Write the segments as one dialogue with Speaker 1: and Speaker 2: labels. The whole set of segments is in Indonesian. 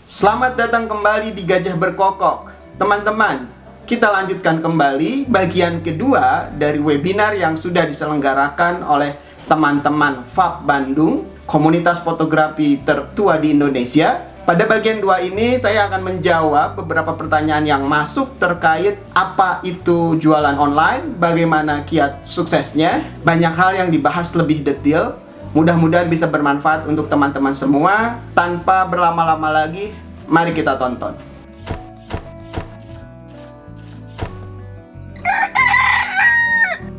Speaker 1: Selamat datang kembali di Gajah Berkokok. Teman-teman, kita lanjutkan kembali bagian kedua dari webinar yang sudah diselenggarakan oleh teman-teman FAB Bandung, komunitas fotografi tertua di Indonesia. Pada bagian 2 ini saya akan menjawab beberapa pertanyaan yang masuk terkait apa itu jualan online, bagaimana kiat suksesnya. Banyak hal yang dibahas lebih detail. Mudah-mudahan bisa bermanfaat untuk teman-teman semua. Tanpa berlama-lama lagi, mari kita tonton.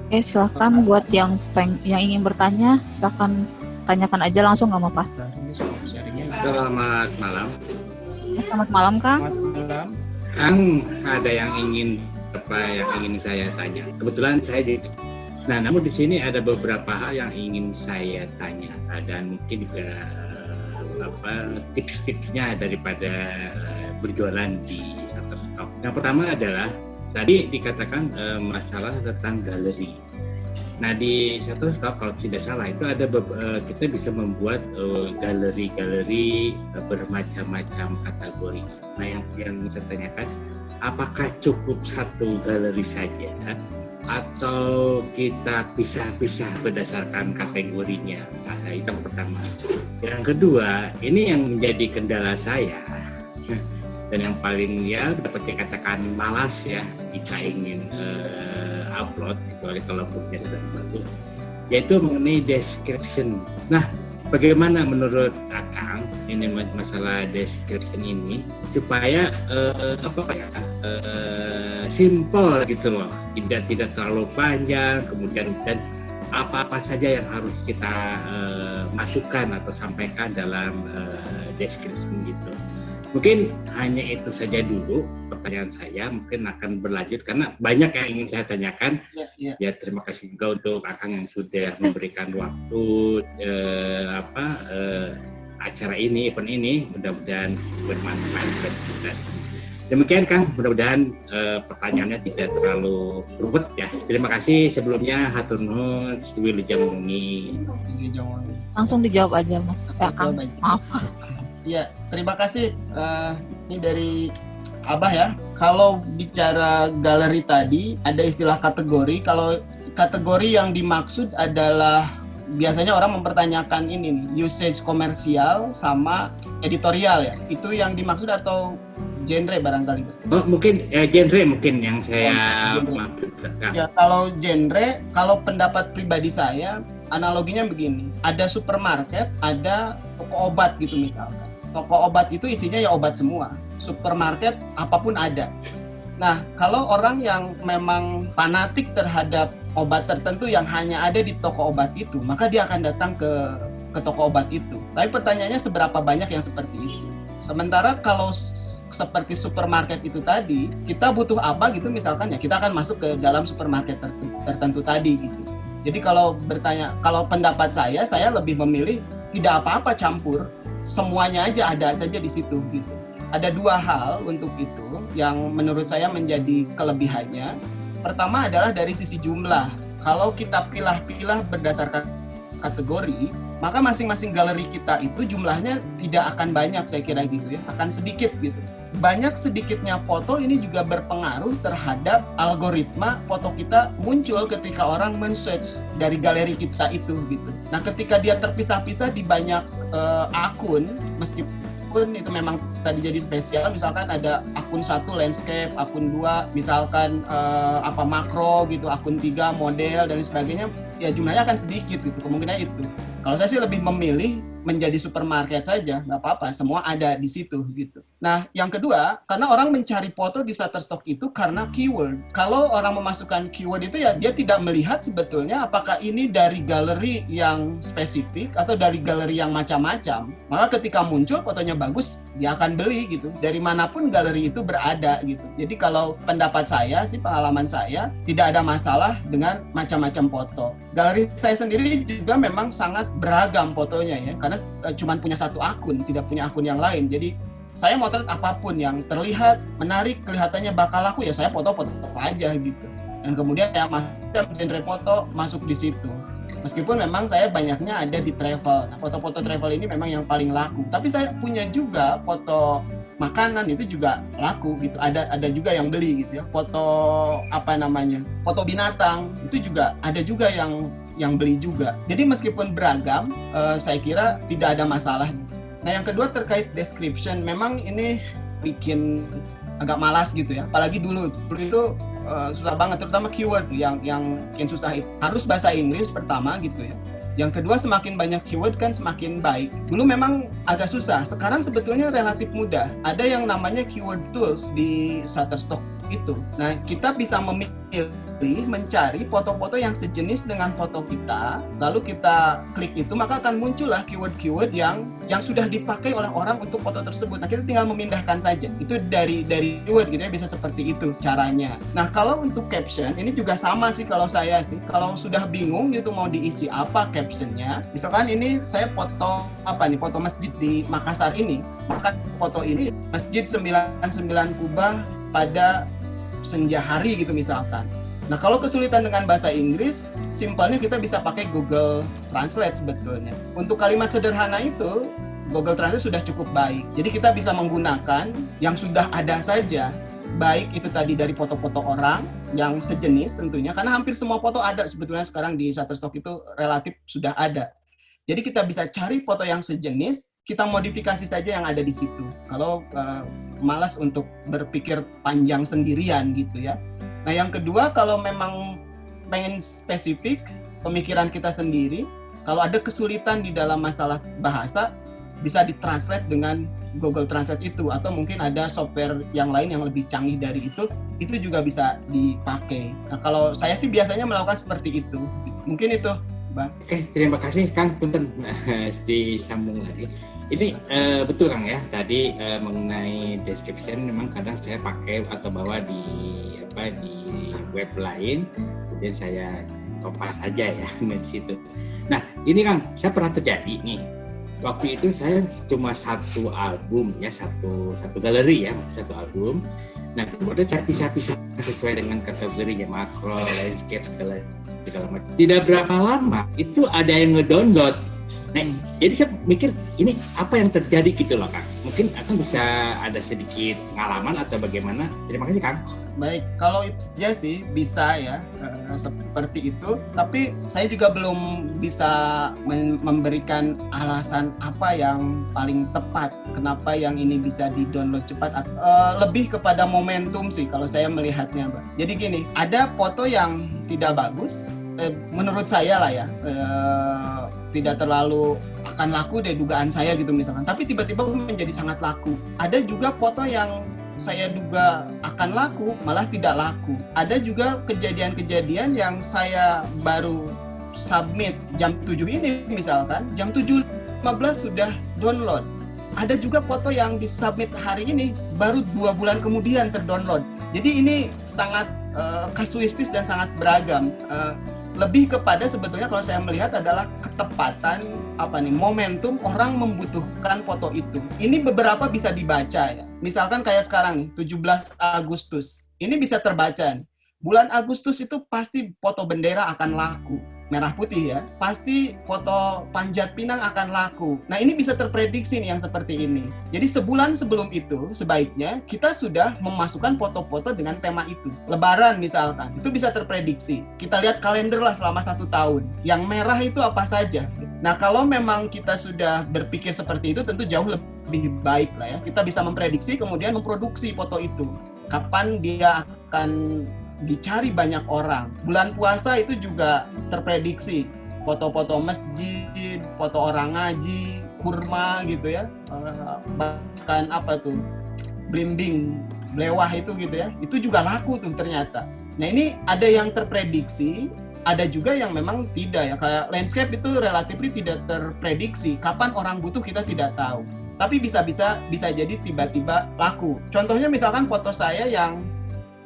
Speaker 2: Silakan buat yang ingin bertanya, silakan tanyakan aja langsung, nggak apa-apa.
Speaker 3: Selamat malam.
Speaker 2: Selamat malam, Kang.
Speaker 1: Selamat malam.
Speaker 3: Kang, ada yang ingin saya tanya. Kebetulan saya Nah, namun di sini ada beberapa hal yang ingin saya tanya dan mungkin juga tips-tipsnya daripada berjualan di Shutterstock. Yang pertama adalah tadi dikatakan masalah tentang galeri. Nah, di Shutterstock kalau tidak salah itu ada kita bisa membuat galeri-galeri bermacam-macam kategori. Nah, yang saya tanyakan, apakah cukup satu galeri saja atau kita pisah-pisah berdasarkan kategorinya? Nah, itu yang pertama. Yang kedua, ini yang menjadi kendala saya dan yang paling dapat dikatakan malas jika ingin upload, kecuali kalau grupnya sudah bagus, yaitu mengenai description. Nah, bagaimana menurut Akang ini masalah description ini supaya simple gitu loh, tidak terlalu panjang, kemudian dan apa-apa saja yang harus kita masukkan atau sampaikan dalam description gitu. Mungkin hanya itu saja dulu pertanyaan saya, mungkin akan berlanjut karena banyak yang ingin saya tanyakan. Ya, terima kasih juga untuk Akang yang sudah memberikan waktu acara ini, event ini, mudah-mudahan bermanfaat dan juga. Demikian Kang, mudah-mudahan pertanyaannya tidak terlalu ruwet ya. Terima kasih sebelumnya, hatur nuhun, wilujeng wengi.
Speaker 2: Langsung dijawab aja, Mas. Kang, maaf.
Speaker 1: Ya, terima kasih. Ini dari Abah ya. Kalau bicara galeri tadi, ada istilah kategori. Kalau kategori yang dimaksud adalah biasanya orang mempertanyakan ini usage komersial sama editorial ya. Itu yang dimaksud atau genre barangkali?
Speaker 3: Oh, mungkin genre mungkin yang saya maksudkan.
Speaker 1: Ya, kalau genre, kalau pendapat pribadi saya, analoginya begini. Ada supermarket, ada toko obat gitu misalkan. Toko obat itu isinya ya obat semua. Supermarket apapun ada. Nah, kalau orang yang memang fanatik terhadap obat tertentu yang hanya ada di toko obat itu, maka dia akan datang ke toko obat itu. Tapi pertanyaannya seberapa banyak yang seperti itu. Sementara kalau seperti supermarket itu tadi, kita butuh apa gitu misalkan ya, kita akan masuk ke dalam supermarket tertentu tadi gitu. Jadi kalau pendapat saya lebih memilih tidak apa-apa campur, semuanya aja ada saja di situ gitu. Ada 2 hal untuk itu yang menurut saya menjadi kelebihannya. Pertama adalah dari sisi jumlah. Kalau kita pilah-pilah berdasarkan kategori, maka masing-masing galeri kita itu jumlahnya tidak akan banyak, saya kira gitu ya, akan sedikit gitu. Banyak sedikitnya foto ini juga berpengaruh terhadap algoritma foto kita muncul ketika orang men-search dari galeri kita itu gitu. Nah, ketika dia terpisah-pisah di banyak akun, meskipun itu memang tadi jadi spesial, misalkan ada akun 1 landscape, akun 2 misalkan makro gitu, akun 3 model dan sebagainya, ya jumlahnya akan sedikit gitu, kemungkinan itu. Kalau saya sih lebih memilih menjadi supermarket saja, nggak apa-apa, semua ada di situ gitu. Nah, yang kedua, karena orang mencari foto di Shutterstock itu karena keyword. Kalau orang memasukkan keyword itu ya dia tidak melihat sebetulnya apakah ini dari galeri yang spesifik atau dari galeri yang macam-macam. Maka ketika muncul fotonya bagus, dia akan beli gitu. Dari manapun galeri itu berada gitu. Jadi kalau pendapat saya sih, pengalaman saya, tidak ada masalah dengan macam-macam foto. Galeri saya sendiri juga memang sangat beragam fotonya ya, karena cuma punya 1 akun, tidak punya akun yang lain. Jadi saya motret apapun yang terlihat menarik, kelihatannya bakal laku, ya saya foto aja gitu. Dan kemudian ya macam genre foto masuk di situ. Meskipun memang saya banyaknya ada di travel. Nah, foto-foto travel ini memang yang paling laku. Tapi saya punya juga foto makanan, itu juga laku gitu. Ada juga yang beli gitu ya. Foto foto binatang itu juga ada juga yang beli juga. Jadi meskipun beragam, saya kira tidak ada masalah. Nah, yang kedua terkait description, memang ini bikin agak malas gitu ya. Apalagi dulu itu susah banget, terutama keyword yang bikin susah itu. Harus bahasa Inggris pertama gitu ya. Yang kedua, semakin banyak keyword kan semakin baik. Dulu memang agak susah, sekarang sebetulnya relatif mudah. Ada yang namanya keyword tools di Shutterstock itu. Nah, kita bisa memilih mencari foto-foto yang sejenis dengan foto kita, lalu kita klik itu, maka akan muncullah keyword-keyword yang sudah dipakai oleh orang untuk foto tersebut. Nah, kita tinggal memindahkan saja. Itu dari keyword gitu ya, bisa seperti itu caranya. Nah, kalau untuk caption, ini juga sama sih kalau saya sih. Kalau sudah bingung gitu mau diisi apa captionnya, misalkan ini saya foto foto masjid di Makassar ini, maka foto ini Masjid 99 Kubah pada senja hari gitu misalkan. Nah, kalau kesulitan dengan bahasa Inggris, simpelnya kita bisa pakai Google Translate sebetulnya. Untuk kalimat sederhana itu, Google Translate sudah cukup baik. Jadi kita bisa menggunakan yang sudah ada saja, baik itu tadi dari foto-foto orang yang sejenis tentunya, karena hampir semua foto ada sebetulnya sekarang di Shutterstock itu relatif sudah ada. Jadi kita bisa cari foto yang sejenis, kita modifikasi saja yang ada di situ. Kalau malas untuk berpikir panjang sendirian gitu ya. Nah, yang kedua, kalau memang pengen spesifik pemikiran kita sendiri, kalau ada kesulitan di dalam masalah bahasa, bisa ditranslate dengan Google Translate itu, atau mungkin ada software yang lain yang lebih canggih dari itu juga bisa dipakai. Nah, kalau saya sih biasanya melakukan seperti itu. Mungkin itu, Bang.
Speaker 3: Oke, terima kasih Kang. Punten disambung lagi. Ini betul Kang ya, tadi mengenai description memang kadang saya pakai atau bawa di web lain, kemudian saya topas aja ya di situ. Nah, ini Kang, saya pernah terjadi nih. Waktu itu saya cuma satu album ya, satu galeri ya, satu album. Nah, kemudian saya pisah-pisah sesuai dengan kategorinya, makro, landscape, segala macam. Tidak berapa lama itu ada yang ngedownload. Nah, jadi saya mikir ini apa yang terjadi gitu loh Kang. Mungkin Kang bisa ada sedikit pengalaman atau bagaimana. Terima kasih Kang.
Speaker 1: Baik, kalau itu ya sih bisa ya seperti itu. Tapi saya juga belum bisa memberikan alasan apa yang paling tepat. Kenapa yang ini bisa di-download cepat. Lebih kepada momentum sih kalau saya melihatnya, Mbak. Jadi gini, ada foto yang tidak bagus. Menurut saya lah ya, tidak terlalu akan laku deh dugaan saya gitu misalkan, tapi tiba-tiba menjadi sangat laku. Ada juga foto yang saya duga akan laku malah tidak laku. Ada juga kejadian-kejadian yang saya baru submit jam 7 ini misalkan, jam 7.15 sudah download. Ada juga foto yang disubmit hari ini baru 2 bulan kemudian terdownload. Jadi ini sangat kasuistis dan sangat beragam. Lebih kepada sebetulnya kalau saya melihat adalah ketepatan momentum orang membutuhkan foto itu. Ini beberapa bisa dibaca ya. Misalkan kayak sekarang nih, 17 Agustus. Ini bisa terbaca nih. Bulan Agustus itu pasti foto bendera akan laku. Merah putih ya. Pasti foto Panjat Pinang akan laku. Nah, ini bisa terprediksi nih yang seperti ini. Jadi sebulan sebelum itu sebaiknya kita sudah memasukkan foto-foto dengan tema itu. Lebaran misalkan, itu bisa terprediksi. Kita lihat kalender lah selama 1 tahun. Yang merah itu apa saja. Nah, kalau memang kita sudah berpikir seperti itu, tentu jauh lebih baik lah ya. Kita bisa memprediksi kemudian memproduksi foto itu. Kapan dia akan dicari banyak orang. Bulan puasa itu juga terprediksi. Foto-foto masjid, foto orang ngaji, kurma gitu ya. Bahkan blimbing, blewah itu gitu ya. Itu juga laku tuh ternyata. Nah, ini ada yang terprediksi, ada juga yang memang tidak ya. Kayak landscape itu relatif tidak terprediksi. Kapan orang butuh kita tidak tahu. Tapi bisa jadi tiba-tiba laku. Contohnya misalkan foto saya yang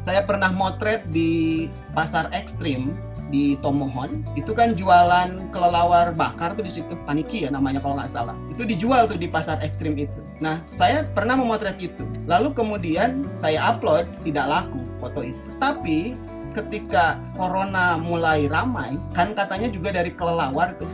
Speaker 1: saya pernah motret di pasar ekstrim di Tomohon. Itu kan jualan kelelawar bakar tuh di situ, paniki ya namanya kalau nggak salah. Itu dijual tuh di pasar ekstrim itu. Nah, saya pernah memotret itu. Lalu kemudian saya upload, tidak laku foto itu. Tapi ketika corona mulai ramai, kan katanya juga dari kelelawar tuh,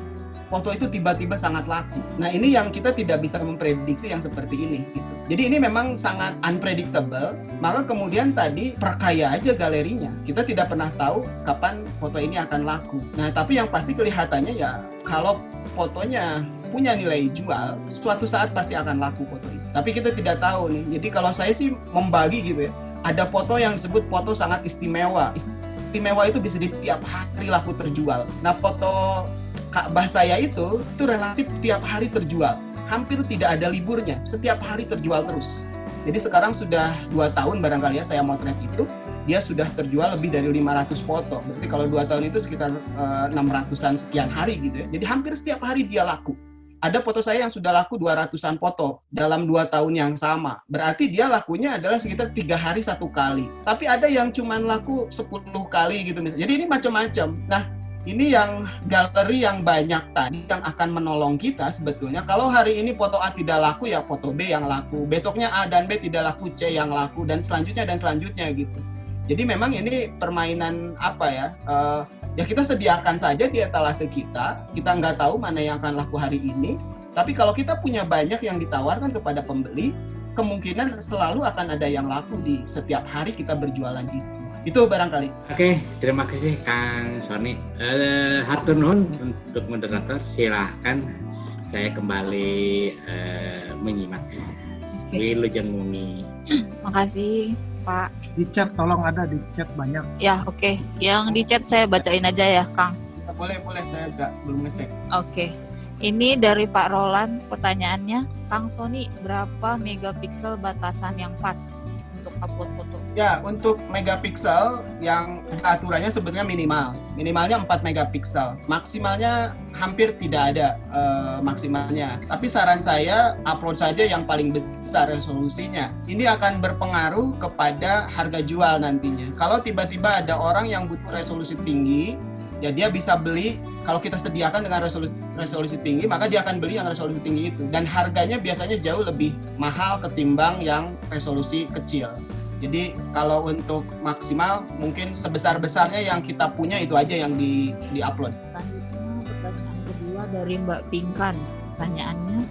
Speaker 1: foto itu tiba-tiba sangat laku. Nah, ini yang kita tidak bisa memprediksi yang seperti ini gitu. Jadi ini memang sangat unpredictable, maka kemudian tadi perkaya aja galerinya. Kita tidak pernah tahu kapan foto ini akan laku. Nah, tapi yang pasti kelihatannya ya kalau fotonya punya nilai jual, suatu saat pasti akan laku foto itu. Tapi kita tidak tahu nih. Jadi kalau saya sih membagi gitu ya. Ada foto yang disebut foto sangat istimewa. Istimewa itu bisa di tiap hari laku terjual. Nah, foto Ka'bah saya itu relatif tiap hari terjual. Hampir tidak ada liburnya, setiap hari terjual terus. Jadi sekarang sudah 2 tahun barangkali ya saya motret itu, dia sudah terjual lebih dari 500 foto. Berarti kalau 2 tahun itu sekitar 600-an sekian hari gitu ya. Jadi hampir setiap hari dia laku. Ada foto saya yang sudah laku 200-an foto dalam 2 tahun yang sama. Berarti dia lakunya adalah sekitar 3 hari 1 kali. Tapi ada yang cuma laku 10 kali gitu misalnya. Jadi ini macam-macam. Nah, ini yang galeri yang banyak tadi yang akan menolong kita sebetulnya. Kalau hari ini foto A tidak laku, ya foto B yang laku. Besoknya A dan B tidak laku, C yang laku, dan selanjutnya gitu. Jadi memang ini permainan apa ya? Ya kita sediakan saja di etalase kita. Kita nggak tahu mana yang akan laku hari ini. Tapi kalau kita punya banyak yang ditawarkan kepada pembeli, kemungkinan selalu akan ada yang laku di setiap hari kita berjualan itu. Itu barangkali.
Speaker 3: Oke, terima kasih Kang Sony. Hatur nuhun untuk moderator. Silahkan saya kembali menyimak. Wilujeng Mumi.
Speaker 2: Makasih Pak.
Speaker 4: Di chat tolong ada di chat banyak.
Speaker 2: Ya oke. Yang di chat saya bacain aja ya Kang.
Speaker 1: Boleh saya belum ngecek.
Speaker 2: Oke. Ini dari Pak Roland pertanyaannya, Kang Sony berapa megapiksel batasan yang pas untuk upload foto?
Speaker 1: Ya, untuk megapiksel yang aturannya sebenarnya minimalnya 4 megapiksel, maksimalnya hampir tidak ada maksimalnya. Tapi saran saya upload saja yang paling besar resolusinya. Ini akan berpengaruh kepada harga jual nantinya. Kalau tiba-tiba ada orang yang butuh resolusi tinggi, ya dia bisa beli. Kalau kita sediakan dengan resolusi tinggi, maka dia akan beli yang resolusi tinggi itu, dan harganya biasanya jauh lebih mahal ketimbang yang resolusi kecil. Jadi kalau untuk maksimal mungkin sebesar-besarnya yang kita punya itu aja yang di-upload.
Speaker 2: Selanjutnya pertanyaan kedua dari Mbak Pinkan. Pertanyaannya,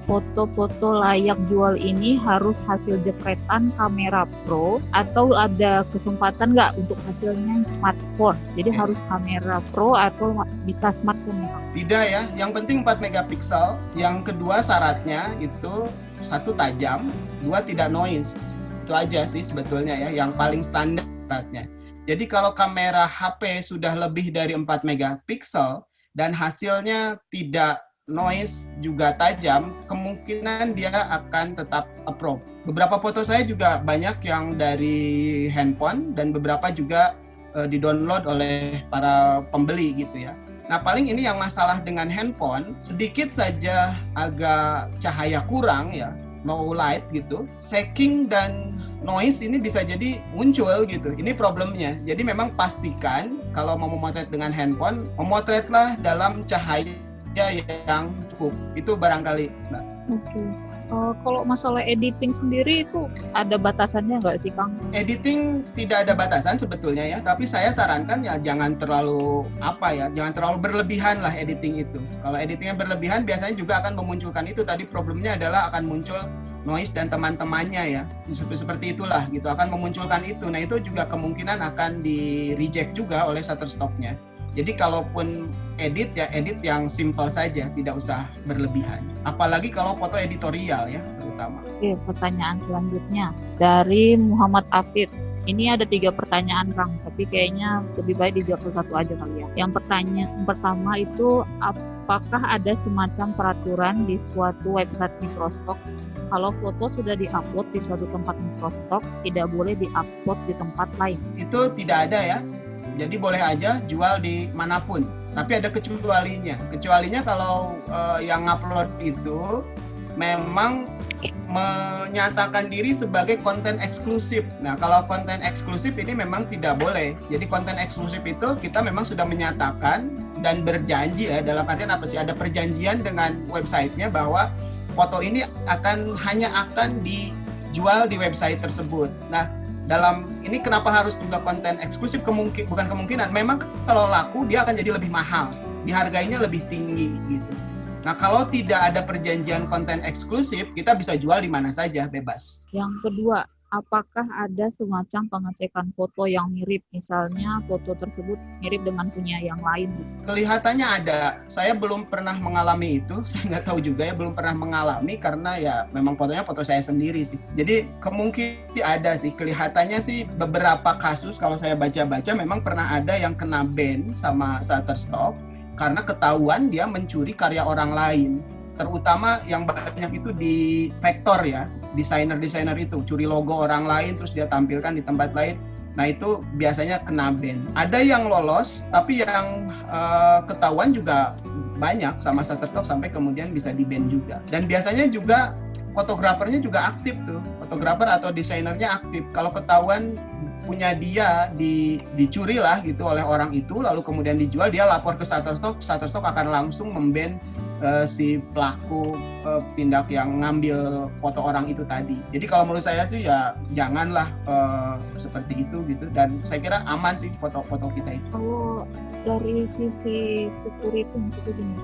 Speaker 2: foto-foto layak jual ini harus hasil jepretan kamera pro atau ada kesempatan nggak untuk hasilnya smartphone? Jadi harus kamera pro atau bisa smartphone ya?
Speaker 1: Tidak ya, yang penting 4 megapiksel. Yang kedua syaratnya itu 1 tajam, 2 tidak noise. Itu aja sih sebetulnya ya, yang paling standar syaratnya. Jadi kalau kamera HP sudah lebih dari 4 megapiksel dan hasilnya tidak noise juga tajam, kemungkinan dia akan tetap approve. Beberapa foto saya juga banyak yang dari handphone dan beberapa juga di-download oleh para pembeli gitu ya. Nah, paling ini yang masalah dengan handphone, sedikit saja agak cahaya kurang ya, low light gitu, shaking dan noise ini bisa jadi muncul gitu. Ini problemnya. Jadi memang pastikan kalau mau memotret dengan handphone, memotretlah dalam cahaya yang cukup. Itu barangkali, Mbak.
Speaker 2: Oke. Kalau masalah editing sendiri itu ada batasannya nggak sih, Kang?
Speaker 1: Editing tidak ada batasan sebetulnya ya, tapi saya sarankan ya jangan terlalu jangan terlalu berlebihan lah editing itu. Kalau editingnya berlebihan biasanya juga akan memunculkan itu tadi, problemnya adalah akan muncul noise dan teman-temannya ya. Seperti itulah gitu, akan memunculkan itu. Nah, itu juga kemungkinan akan di reject juga oleh Shutterstock-nya. Jadi kalaupun edit ya edit yang simple saja, tidak usah berlebihan. Apalagi kalau foto editorial ya terutama. Oke,
Speaker 2: pertanyaan selanjutnya dari Muhammad Afid. Ini ada 3 pertanyaan, Kang, tapi kayaknya lebih baik dijawab satu aja kali ya. Yang pertama itu, apakah ada semacam peraturan di suatu website Microstock kalau foto sudah diupload di suatu tempat Microstock tidak boleh diupload di tempat lain?
Speaker 1: Itu tidak ada ya. Jadi boleh aja jual di manapun, tapi ada kecualinya. Kecualinya kalau yang upload itu memang menyatakan diri sebagai konten eksklusif. Nah, kalau konten eksklusif ini memang tidak boleh. Jadi konten eksklusif itu kita memang sudah menyatakan dan berjanji ya, dalam artian apa sih? Ada perjanjian dengan websitenya bahwa foto ini hanya akan dijual di website tersebut. Nah, dalam ini kenapa harus juga konten eksklusif, bukan kemungkinan, memang kalau laku dia akan jadi lebih mahal, dihargainya lebih tinggi gitu. Nah, kalau tidak ada perjanjian konten eksklusif, kita bisa jual di mana saja, bebas.
Speaker 2: Yang kedua, apakah ada semacam pengecekan foto yang mirip, misalnya foto tersebut mirip dengan punya yang lain gitu?
Speaker 1: Kelihatannya ada. Saya belum pernah mengalami itu. Saya nggak tahu juga ya, belum pernah mengalami karena ya memang fotonya foto saya sendiri sih. Jadi kemungkinan ada sih. Kelihatannya sih beberapa kasus kalau saya baca-baca memang pernah ada yang kena ban sama Shutterstock karena ketahuan dia mencuri karya orang lain. Terutama yang banyak itu di vektor ya, desainer itu curi logo orang lain terus dia tampilkan di tempat lain. Nah itu biasanya kena ban. Ada yang lolos, tapi yang ketahuan juga banyak sama Shutterstock sampai kemudian bisa di-ban juga. Dan biasanya juga fotografernya juga aktif tuh, fotografer atau desainernya aktif. Kalau ketahuan punya dia dicuri lah gitu oleh orang itu, lalu kemudian dijual, dia lapor ke Shutterstock, Shutterstock akan langsung memban si pelaku tindak yang ngambil foto orang itu tadi. Jadi kalau menurut saya sih ya janganlah seperti itu gitu, dan saya kira aman sih foto-foto kita itu.
Speaker 2: Kalau dari sisi security maksudnya gini,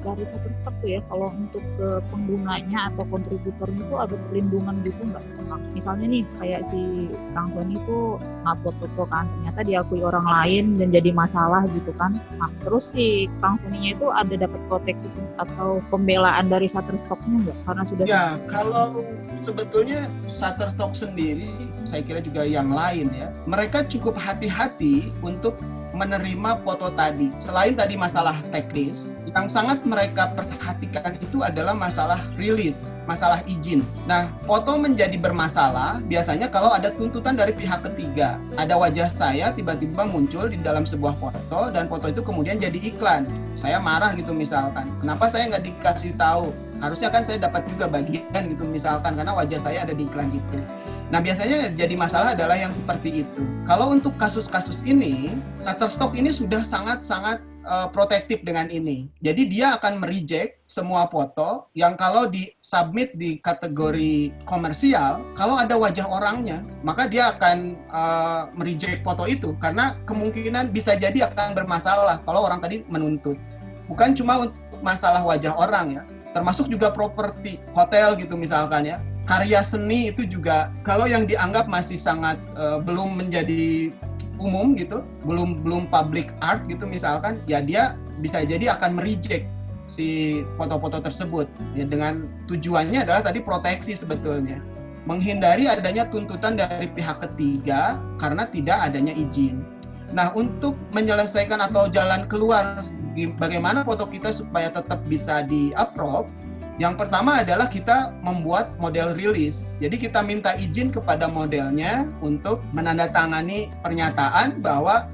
Speaker 2: dari Shutterstock tuh ya, kalau untuk ke penggunanya atau kontributornya itu ada perlindungan gitu nggak? Misalnya nih kayak si Kang Sony itu ngupload foto kan, ternyata diakui orang lain dan jadi masalah gitu kan. Nah, terus si Kang Sony-nya itu ada dapat proteksi atau pembelaan dari Shutterstock-nya nggak? Karena sudah
Speaker 1: ya, kalau sebetulnya Shutterstock sendiri, saya kira juga yang lain ya, mereka cukup hati-hati untuk menerima foto tadi. Selain tadi masalah teknis, yang sangat mereka perhatikan itu adalah masalah rilis, masalah izin. Nah, foto menjadi bermasalah biasanya kalau ada tuntutan dari pihak ketiga. Ada wajah saya tiba-tiba muncul di dalam sebuah foto, dan foto itu kemudian jadi iklan. Saya marah gitu misalkan, kenapa saya nggak dikasih tahu? Harusnya kan saya dapat juga bagian gitu misalkan, karena wajah saya ada di iklan itu. Nah, biasanya jadi masalah adalah yang seperti itu. Kalau untuk kasus-kasus ini, Shutterstock ini sudah sangat-sangat protektif dengan ini. Jadi dia akan mereject semua foto yang kalau di-submit di kategori komersial, kalau ada wajah orangnya, maka dia akan mereject foto itu, karena kemungkinan bisa jadi akan bermasalah kalau orang tadi menuntut. Bukan cuma untuk masalah wajah orang ya, termasuk juga properti hotel gitu misalkan ya. Karya seni itu juga kalau yang dianggap masih sangat belum menjadi umum gitu, belum public art gitu misalkan, ya dia bisa jadi akan mereject si foto-foto tersebut ya, dengan tujuannya adalah tadi proteksi sebetulnya, menghindari adanya tuntutan dari pihak ketiga karena tidak adanya izin. Nah, untuk menyelesaikan atau jalan keluar bagaimana foto kita supaya tetap bisa di-approve, yang pertama adalah kita membuat model rilis. Jadi kita minta izin kepada modelnya untuk menandatangani pernyataan bahwa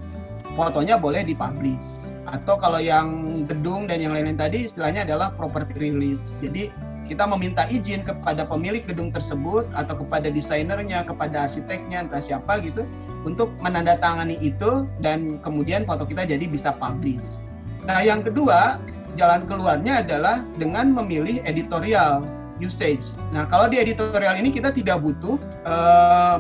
Speaker 1: fotonya boleh dipublish. Atau kalau yang gedung dan yang lain-lain tadi istilahnya adalah property release. Jadi kita meminta izin kepada pemilik gedung tersebut atau kepada desainernya, kepada arsiteknya, entah siapa gitu, untuk menandatangani itu dan kemudian foto kita jadi bisa publish. Nah, yang kedua, jalan keluarnya adalah dengan memilih editorial usage. Nah, kalau di editorial ini kita tidak butuh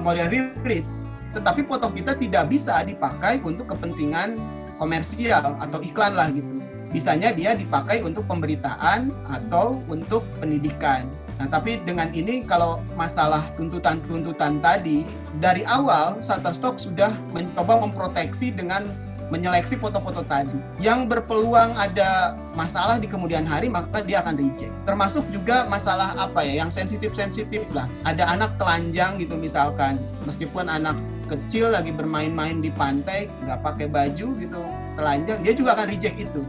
Speaker 1: model rilis, tetapi foto kita tidak bisa dipakai untuk kepentingan komersial atau iklan lah gitu. Bisanya dia dipakai untuk pemberitaan atau untuk pendidikan. Nah, tapi dengan ini kalau masalah tuntutan-tuntutan tadi, dari awal Shutterstock sudah mencoba memproteksi dengan menyeleksi foto-foto tadi. Yang berpeluang ada masalah di kemudian hari, maka dia akan reject. Termasuk juga masalah apa ya, yang sensitif-sensitif lah. Ada anak telanjang gitu misalkan, meskipun anak kecil lagi bermain-main di pantai, nggak pakai baju gitu, telanjang, dia juga akan reject itu.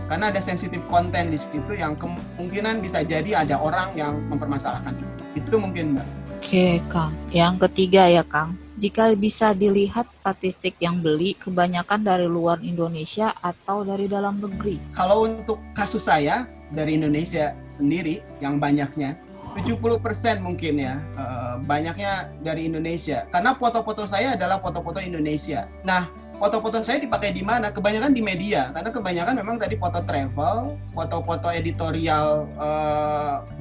Speaker 1: Karena ada sensitif konten di situ yang kemungkinan bisa jadi ada orang yang mempermasalahkan itu. Itu mungkin, Mbak.
Speaker 2: Oke, Kang. Yang ketiga ya, Kang. Jika bisa dilihat statistik yang beli, kebanyakan dari luar Indonesia atau dari dalam negeri?
Speaker 1: Kalau untuk kasus saya, dari Indonesia sendiri, yang banyaknya, 70% mungkin ya, banyaknya dari Indonesia. Karena foto-foto saya adalah foto-foto Indonesia. Nah, foto-foto saya dipakai di mana? Kebanyakan di media, karena kebanyakan memang tadi foto travel, foto-foto editorial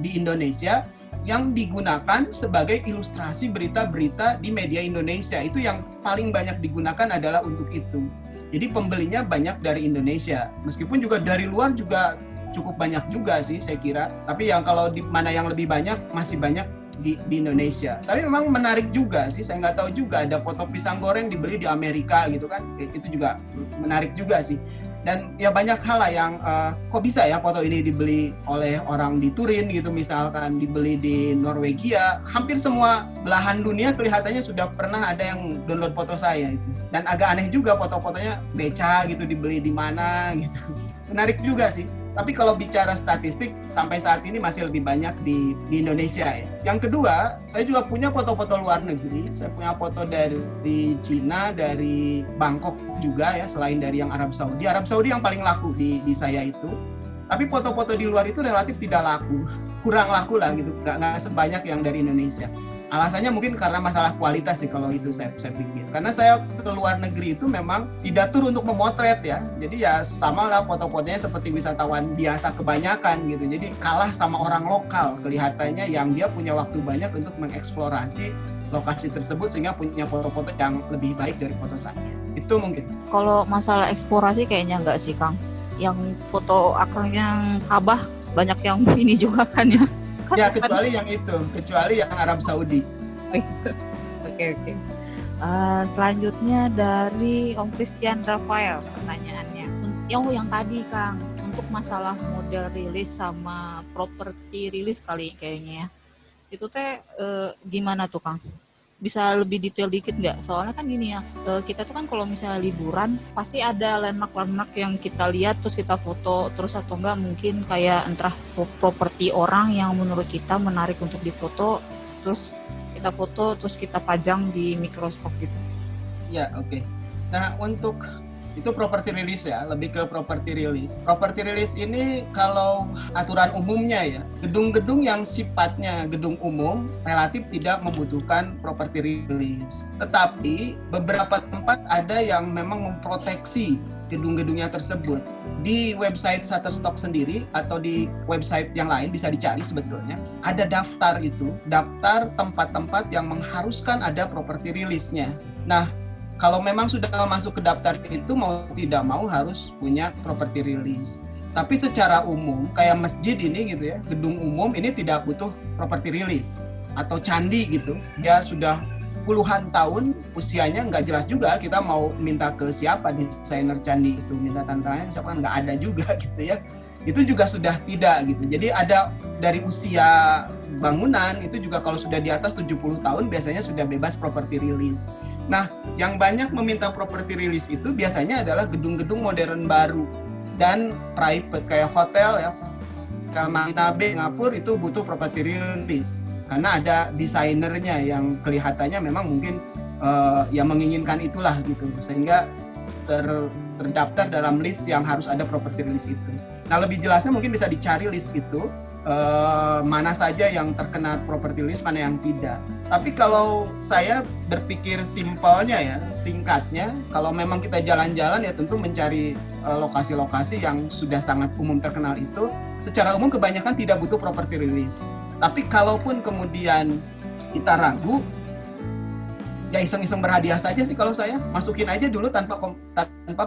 Speaker 1: di Indonesia, yang digunakan sebagai ilustrasi berita-berita di media Indonesia. Itu yang paling banyak digunakan adalah untuk itu. Jadi pembelinya banyak dari Indonesia. Meskipun juga dari luar juga cukup banyak juga sih saya kira. Tapi yang kalau di mana yang lebih banyak, masih banyak di Indonesia. Tapi memang menarik juga sih. Saya nggak tahu juga ada foto pisang goreng dibeli di Amerika gitu kan. Itu juga menarik juga sih. Dan ya banyak hal lah yang kok bisa ya foto ini dibeli oleh orang di Turin gitu misalkan, dibeli di Norwegia. Hampir semua belahan dunia kelihatannya sudah pernah ada yang download foto saya itu. Dan agak aneh juga foto-fotonya beca gitu, dibeli di mana gitu. Menarik juga sih. Tapi kalau bicara statistik, sampai saat ini masih lebih banyak di Indonesia ya. Yang kedua, saya juga punya foto-foto luar negeri. Saya punya foto dari Cina, dari Bangkok juga ya, selain dari yang Arab Saudi. Arab Saudi yang paling laku di saya itu. Tapi foto-foto di luar itu relatif tidak laku. Kurang laku lah gitu, nggak sebanyak yang dari Indonesia. Alasannya mungkin karena masalah kualitas sih kalau itu saya pikir. Karena saya ke luar negeri itu memang tidak tur untuk memotret ya. Jadi ya sama lah foto-fotonya seperti wisatawan biasa kebanyakan gitu. Jadi kalah sama orang lokal kelihatannya yang dia punya waktu banyak untuk mengeksplorasi lokasi tersebut sehingga punya foto-foto yang lebih baik dari foto saya. Itu mungkin.
Speaker 2: Kalau masalah eksplorasi kayaknya enggak sih Kang. Yang foto Akang yang Kabah banyak yang ini juga kan ya.
Speaker 1: Ya kecuali yang itu, kecuali yang Arab Saudi.
Speaker 2: Oke. Selanjutnya dari Om Christian Rafael pertanyaannya. Yang tadi Kang, untuk masalah model rilis sama properti rilis kali kayaknya ya. Itu teh gimana tuh Kang? Bisa lebih detail dikit nggak? Soalnya kan gini ya, kita tuh kan kalau misalnya liburan pasti ada landmark-landmark yang kita lihat terus kita foto, terus atau enggak mungkin kayak entah properti orang yang menurut kita menarik untuk difoto, terus kita foto, terus kita pajang di microstock gitu.
Speaker 1: Ya, oke. Nah, untuk itu properti rilis ya, lebih ke properti rilis. Properti rilis ini kalau aturan umumnya ya, gedung-gedung yang sifatnya gedung umum relatif tidak membutuhkan properti rilis. Tetapi beberapa tempat ada yang memang memproteksi gedung-gedungnya tersebut. Di website Shutterstock sendiri atau di website yang lain bisa dicari sebetulnya, ada daftar itu, daftar tempat-tempat yang mengharuskan ada properti rilisnya. Nah, kalau memang sudah masuk ke daftar itu mau tidak mau harus punya properti rilis. Tapi secara umum kayak masjid ini gitu ya, gedung umum ini tidak butuh properti rilis. Atau candi gitu, dia sudah puluhan tahun usianya nggak jelas juga, kita mau minta ke siapa desainer candi itu, minta tantangannya siapa, nggak ada juga gitu ya. Itu juga sudah tidak gitu. Jadi ada dari usia bangunan itu juga kalau sudah di atas 70 tahun biasanya sudah bebas properti rilis. Nah, yang banyak meminta properti rilis itu biasanya adalah gedung-gedung modern baru dan private kayak hotel ya. Hotel Marina Bay Singapura itu butuh properti rilis karena ada desainernya yang kelihatannya memang mungkin yang menginginkan itulah gitu sehingga terdaftar dalam list yang harus ada properti rilis itu. Nah, lebih jelasnya mungkin bisa dicari list itu. Mana saja yang terkena properti rilis, mana yang tidak. Tapi kalau saya berpikir simpelnya ya, singkatnya, kalau memang kita jalan-jalan ya tentu mencari lokasi-lokasi yang sudah sangat umum terkenal itu, secara umum kebanyakan tidak butuh properti rilis. Tapi kalaupun kemudian kita ragu, ya iseng-iseng berhadiah saja sih kalau saya. Masukin aja dulu tanpa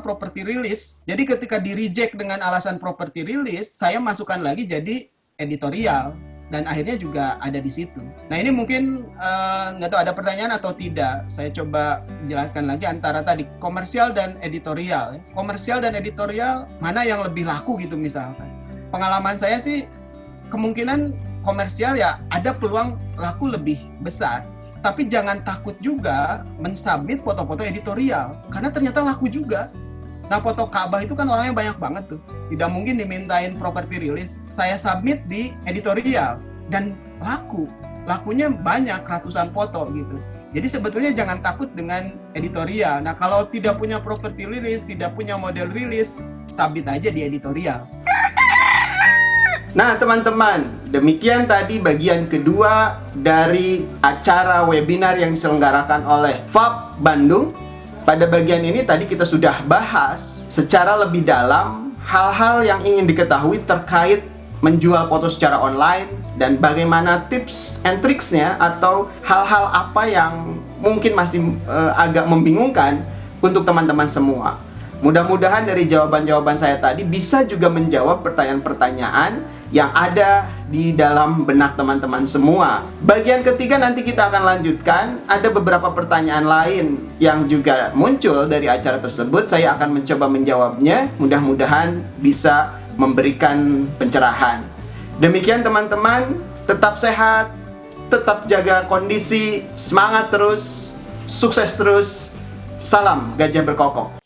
Speaker 1: properti rilis. Jadi ketika di reject dengan alasan properti rilis, saya masukkan lagi jadi editorial dan akhirnya juga ada di situ. Nah ini mungkin nggak tahu ada pertanyaan atau tidak. Saya coba jelaskan lagi antara tadi komersial dan editorial. Komersial dan editorial mana yang lebih laku gitu misalkan. Pengalaman saya sih kemungkinan komersial ya ada peluang laku lebih besar. Tapi jangan takut juga mensubmit foto-foto editorial karena ternyata laku juga. Nah, foto Ka'bah itu kan orangnya banyak banget tuh. Tidak mungkin dimintain properti rilis. Saya submit di editorial dan laku. Lakunya banyak, ratusan foto gitu. Jadi sebetulnya jangan takut dengan editorial. Nah, kalau tidak punya properti rilis, tidak punya model rilis, submit aja di editorial. Nah, teman-teman, demikian tadi bagian kedua dari acara webinar yang diselenggarakan oleh FAB Bandung. Pada bagian ini tadi kita sudah bahas secara lebih dalam hal-hal yang ingin diketahui terkait menjual foto secara online,
Speaker 5: dan bagaimana tips and tricksnya atau hal-hal apa yang mungkin masih agak membingungkan untuk teman-teman semua. Mudah-mudahan dari jawaban-jawaban saya tadi bisa juga menjawab pertanyaan-pertanyaan yang ada di dalam benak teman-teman semua. Bagian ketiga nanti kita akan lanjutkan. Ada beberapa pertanyaan lain yang juga muncul dari acara tersebut. Saya akan mencoba menjawabnya. Mudah-mudahan bisa memberikan pencerahan. Demikian teman-teman, tetap sehat, tetap jaga kondisi, semangat terus, sukses terus. Salam Gajah Berkokok.